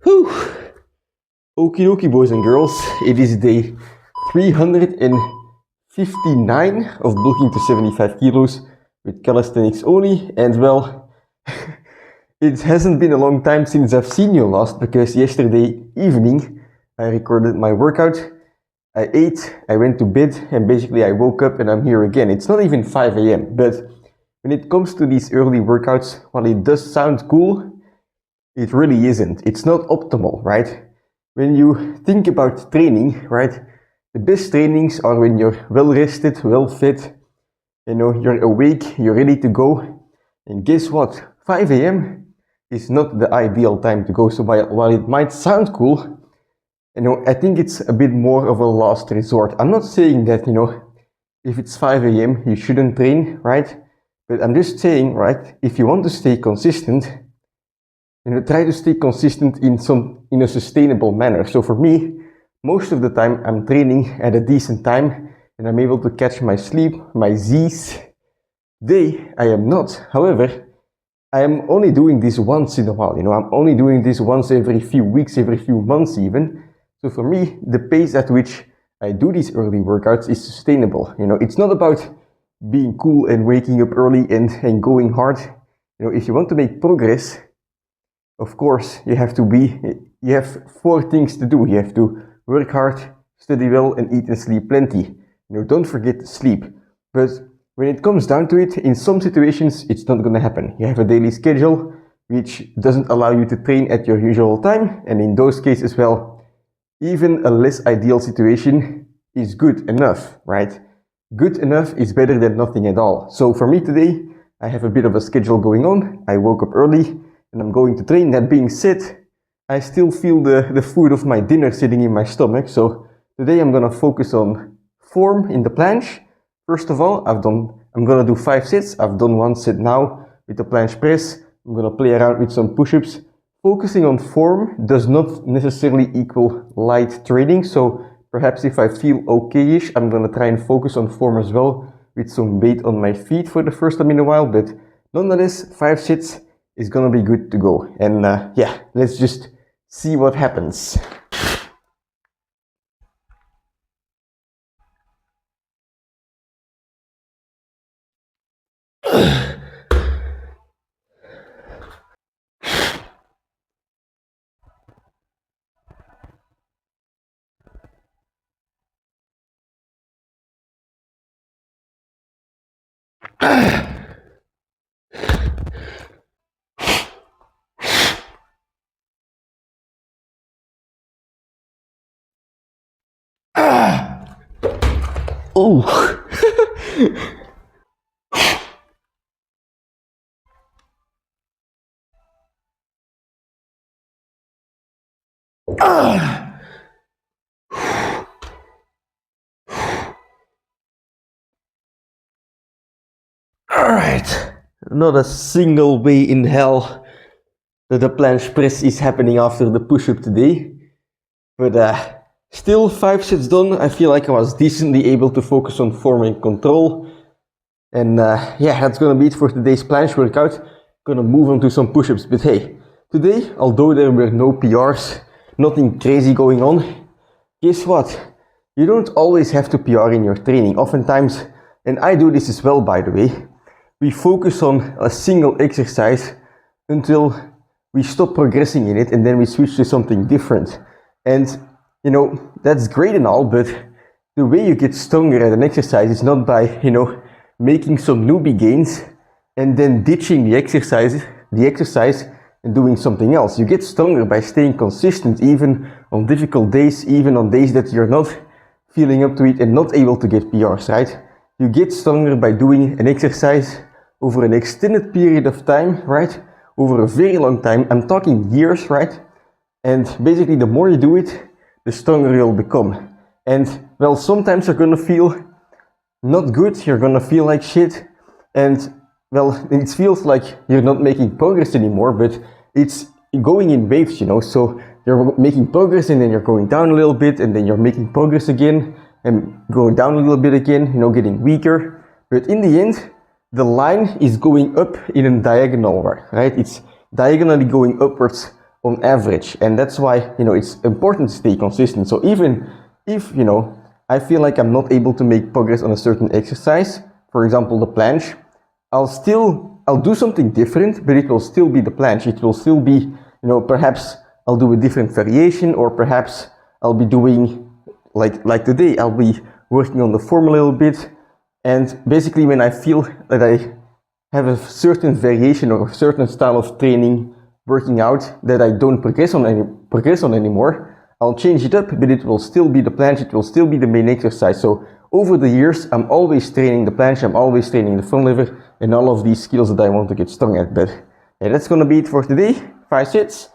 Whew. Okie dokie, boys and girls. It is day 359 of bulking to 75 kilos with calisthenics only. And well, it hasn't been a long time since I've seen you last, because yesterday evening I recorded my workout. I ate, I went to bed, and basically I woke up and I'm here again. It's not even 5 a.m. But when it comes to these early workouts, while it does sound cool, it really isn't. It's not optimal, right? When you think about training, right, the best trainings are when you're well rested, well fed, you're awake, you're ready to go. And guess what? 5 a.m. is not the ideal time to go. So while it might sound cool, I think it's a bit more of a last resort. I'm not saying that, if it's 5 a.m. you shouldn't train, right? But I'm just saying, right, if you want to stay consistent, try to stay consistent in a sustainable manner. So for me, most of the time I'm training at a decent time and I'm able to catch my sleep, my Z's. Today I am not. However, I am only doing this once in a while. I'm only doing this once every few weeks, every few months even. So for me, the pace at which I do these early workouts is sustainable. It's not about being cool and waking up early and going hard. If you want to make progress, of course, you have 4 things to do. You have to work hard, study well, and eat and sleep plenty. Don't forget to sleep. But when it comes down to it, in some situations, it's not going to happen. You have a daily schedule, which doesn't allow you to train at your usual time. And in those cases, well, even a less ideal situation is good enough, right? Good enough is better than nothing at all. So for me today, I have a bit of a schedule going on. I woke up early and I'm going to train. That being said, I still feel the food of my dinner sitting in my stomach. So today I'm going to focus on form in the planche. First of all, I'm going to do 5 sets. I've done 1 set now with the planche press. I'm going to play around with some push-ups. Focusing on form does not necessarily equal light training. So perhaps if I feel okay-ish, I'm going to try and focus on form as well with some weight on my feet for the first time in a while. But nonetheless, 5 sets is going to be good to go. And yeah, let's just see what happens. Oh. Alright, not a single way in hell that the planche press is happening after the push-up today. But still, 5 sets done. I feel like I was decently able to focus on form and control. And yeah, that's gonna be it for today's planche workout. Gonna move on to some push-ups. But hey, today, although there were no PRs, nothing crazy going on, guess what? You don't always have to PR in your training. Oftentimes, and I do this as well, by the way, we focus on a single exercise until we stop progressing in it and then we switch to something different. And that's great and all, but the way you get stronger at an exercise is not by, making some newbie gains and then ditching the exercise and doing something else. You get stronger by staying consistent, even on difficult days, even on days that you're not feeling up to it and not able to get PRs, right? You get stronger by doing an exercise over an extended period of time, right? Over a very long time. I'm talking years, right? And basically, the more you do it, the stronger you'll become. And well, sometimes you're gonna feel not good, you're gonna feel like shit, and well, it feels like you're not making progress anymore, but it's going in waves, so you're making progress and then you're going down a little bit and then you're making progress again and going down a little bit again, getting weaker. But in the end, the line is going up in a diagonal, right? It's diagonally going upwards on average. And that's why, it's important to stay consistent. So even if, I feel like I'm not able to make progress on a certain exercise, for example, the planche, I'll do something different, but it will still be the planche. It will still be, perhaps I'll do a different variation, or perhaps I'll be doing, like today, I'll be working on the form a little bit. And basically when I feel that I have a certain variation or a certain style of training working out that I don't progress on anymore, I'll change it up, but it will still be the planche, it will still be the main exercise. So over the years, I'm always training the planche, I'm always training the front lever, and all of these skills that I want to get strong at. But yeah, that's gonna be it for today. 5 sets.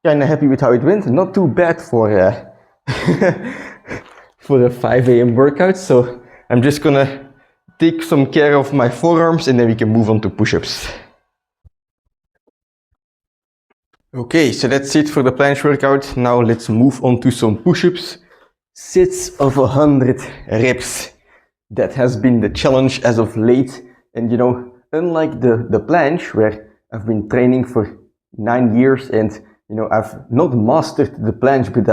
Kinda happy with how it went. Not too bad for for a 5 a.m. workout. So I'm just gonna take some care of my forearms and then we can move on to push-ups. Okay, so that's it for the planche workout. Now let's move on to some push-ups. Sets of 100 reps. That has been the challenge as of late. And unlike the planche, where I've been training for 9 years and I've not mastered the planche, but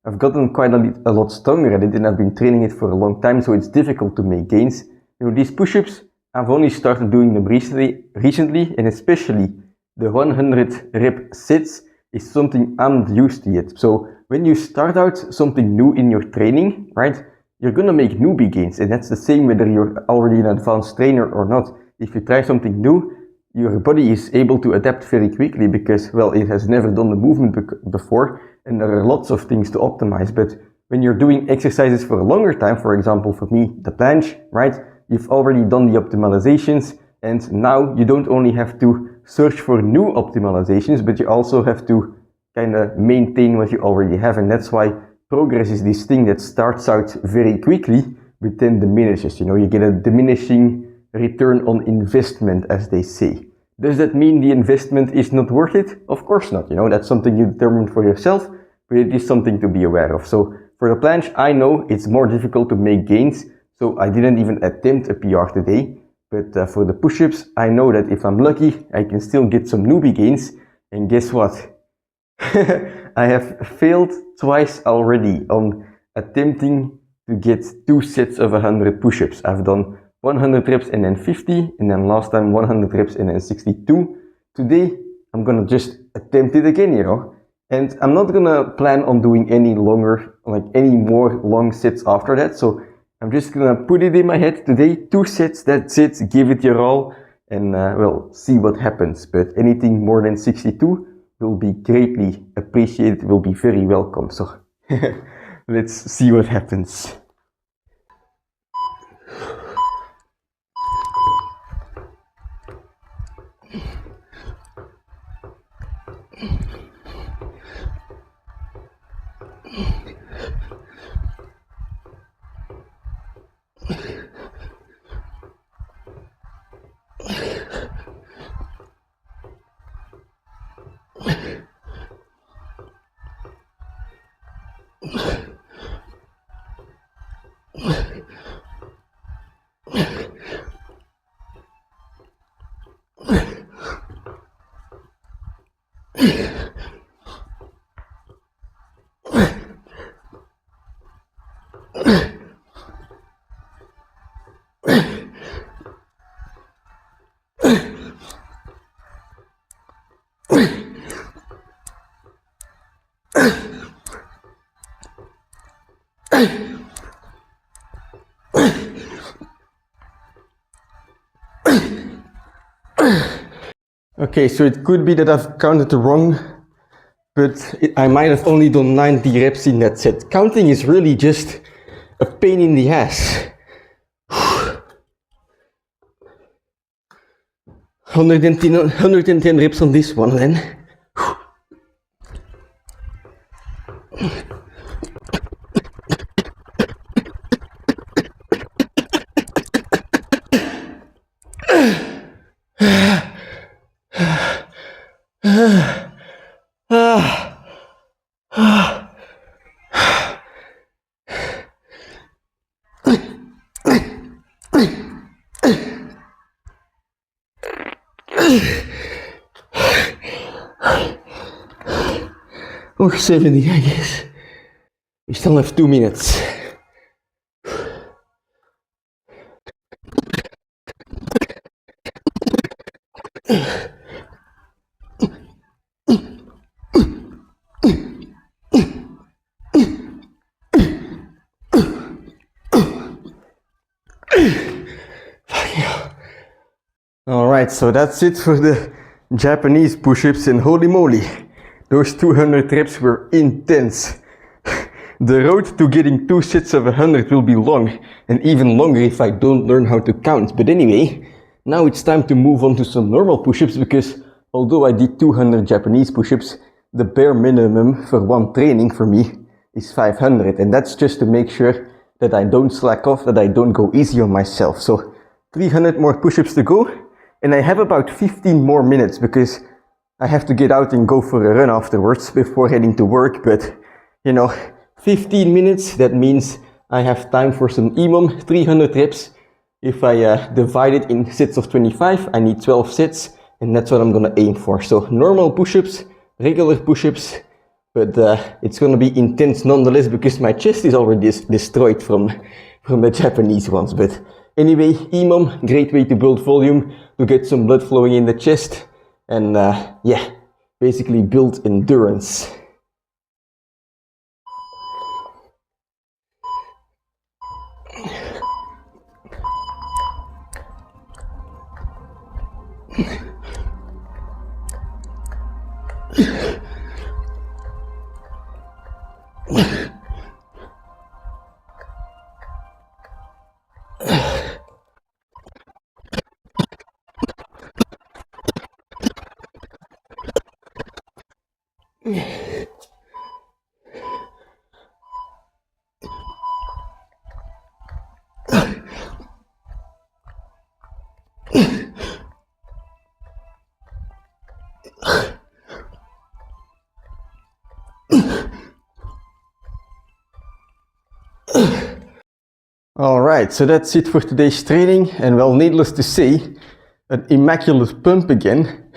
I've gotten quite a lot stronger at it, and I've been training it for a long time, so it's difficult to make gains. These push-ups, I've only started doing them recently, and especially the 100 rep sets is something I'm not used to yet. So when you start out something new in your training, right, you're gonna make newbie gains, and that's the same whether you're already an advanced trainer or not. If you try something new, your body is able to adapt very quickly because, well, it has never done the movement before, and there are lots of things to optimize. But when you're doing exercises for a longer time, for example, for me, the planche, right, you've already done the optimizations, and now you don't only have to search for new optimizations, but you also have to kind of maintain what you already have. And that's why progress is this thing that starts out very quickly, but then diminishes. You get a diminishing return on investment, as they say. Does that mean the investment is not worth it? Of course not. That's something you determine for yourself, but it is something to be aware of. So for the planche, I know it's more difficult to make gains, so I didn't even attempt a PR today. But for the push-ups, I know that if I'm lucky, I can still get some newbie gains. And guess what? I have failed twice already on attempting to get 2 sets of 100 push-ups. I've done 100 reps and then 50, and then last time 100 reps and then 62. Today, I'm gonna just attempt it again, and I'm not gonna plan on doing any more long sets after that. So I'm just gonna put it in my head today, 2 sets, that's it, give it your all, and we'll see what happens. But anything more than 62 will be greatly appreciated, will be very welcome. So let's see what happens. Okay, so it could be that I've counted wrong, but I might have only done 90 reps in that set. Counting is really just a pain in the ass. 110 reps on this one then. or 70, I guess. We still have 2 minutes. Alright, so that's it for the Japanese push-ups, and holy moly, those 200 reps were intense. The road to getting 2 sets of 100 will be long, and even longer if I don't learn how to count. But anyway, now it's time to move on to some normal push-ups, because although I did 200 Japanese push-ups, the bare minimum for one training for me is 500, and that's just to make sure that I don't slack off, that I don't go easy on myself. So 300 more push-ups to go, and I have about 15 more minutes because I have to get out and go for a run afterwards before heading to work. But you know, 15 minutes, that means I have time for some emom, 300 reps. If I divide it in sets of 25, I need 12 sets, and that's what I'm gonna aim for. So normal push-ups, regular push-ups, but it's gonna be intense nonetheless because my chest is already destroyed from the Japanese ones. But anyway, emom, great way to build volume, to get some blood flowing in the chest, and yeah, basically build endurance. Alright, so that's it for today's training, and well, needless to say, an immaculate pump again.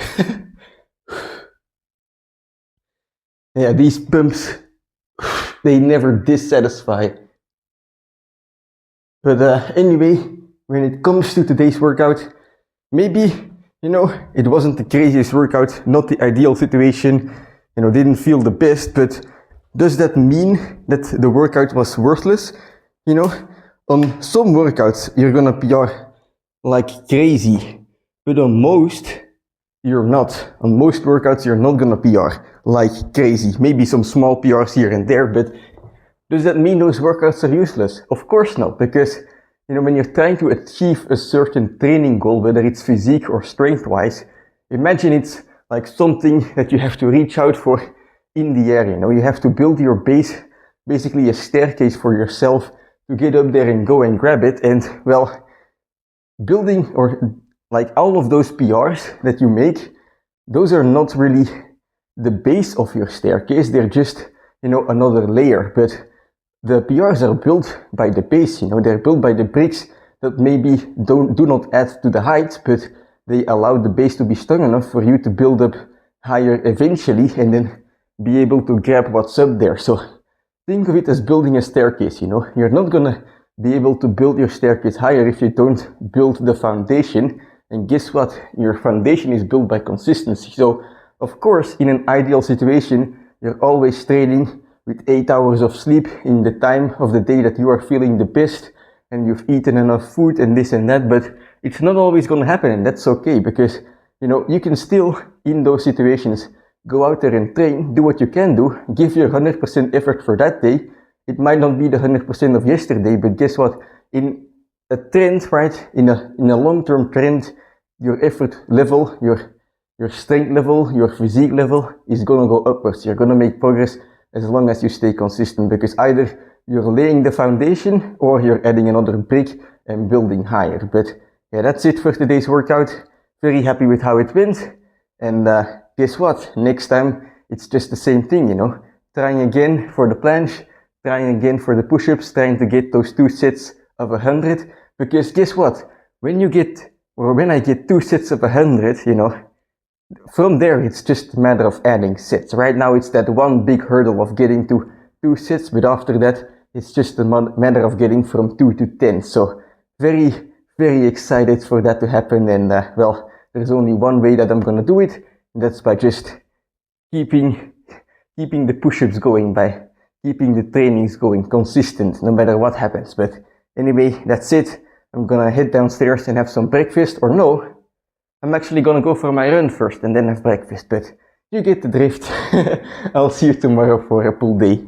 Yeah, these pumps, they never dissatisfy. But anyway, when it comes to today's workout, maybe, you know, it wasn't the craziest workout, not the ideal situation, you know, didn't feel the best, but does that mean that the workout was worthless? You know, on some workouts you're gonna PR like crazy, but on most you're not. On most workouts you're not gonna PR like crazy. Maybe some small PRs here and there, but does that mean those workouts are useless? Of course not, because you know, when you're trying to achieve a certain training goal, whether it's physique or strength-wise, imagine it's like something that you have to reach out for in the air. You know, you have to build your base, basically a staircase for yourself to get up there and go and grab it. And well, building or like all of those PRs that you make, those are not really the base of your staircase. They're just, you know, another layer. But the PRs are built by the base, you know, they're built by the bricks that maybe do not add to the height, but they allow the base to be strong enough for you to build up higher eventually and then be able to grab what's up there. So think of it as building a staircase, you know. You're not gonna be able to build your staircase higher if you don't build the foundation. And guess what? Your foundation is built by consistency. So, of course, in an ideal situation, you're always training with 8 hours of sleep in the time of the day that you are feeling the best, and you've eaten enough food and this and that, but it's not always gonna happen, and that's okay, because, you know, you can still, in those situations, go out there and train, do what you can do, give your 100% effort for that day. It might not be the 100% of yesterday, but guess what? In a trend, right? In a long-term trend, your effort level, your strength level, your physique level is gonna go upwards. You're gonna make progress as long as you stay consistent, because either you're laying the foundation or you're adding another brick and building higher. But yeah, that's it for today's workout. Very happy with how it went. And guess what? Next time it's just the same thing, you know. Trying again for the planche, trying again for the push-ups, trying to get those 2 sets of 100. Because guess what? When I get 2 sets of 100, you know, from there, it's just a matter of adding sets. Right now, it's that one big hurdle of getting to 2 sets, but after that, it's just a matter of getting from 2 to 10. So very, very excited for that to happen. And well, there's only one way that I'm gonna do it, and that's by just keeping the push-ups going, by keeping the trainings going consistent, no matter what happens. But anyway, that's it. I'm gonna head downstairs and have some breakfast, or no, I'm actually gonna go for my run first and then have breakfast, but you get the drift. I'll see you tomorrow for a pull day.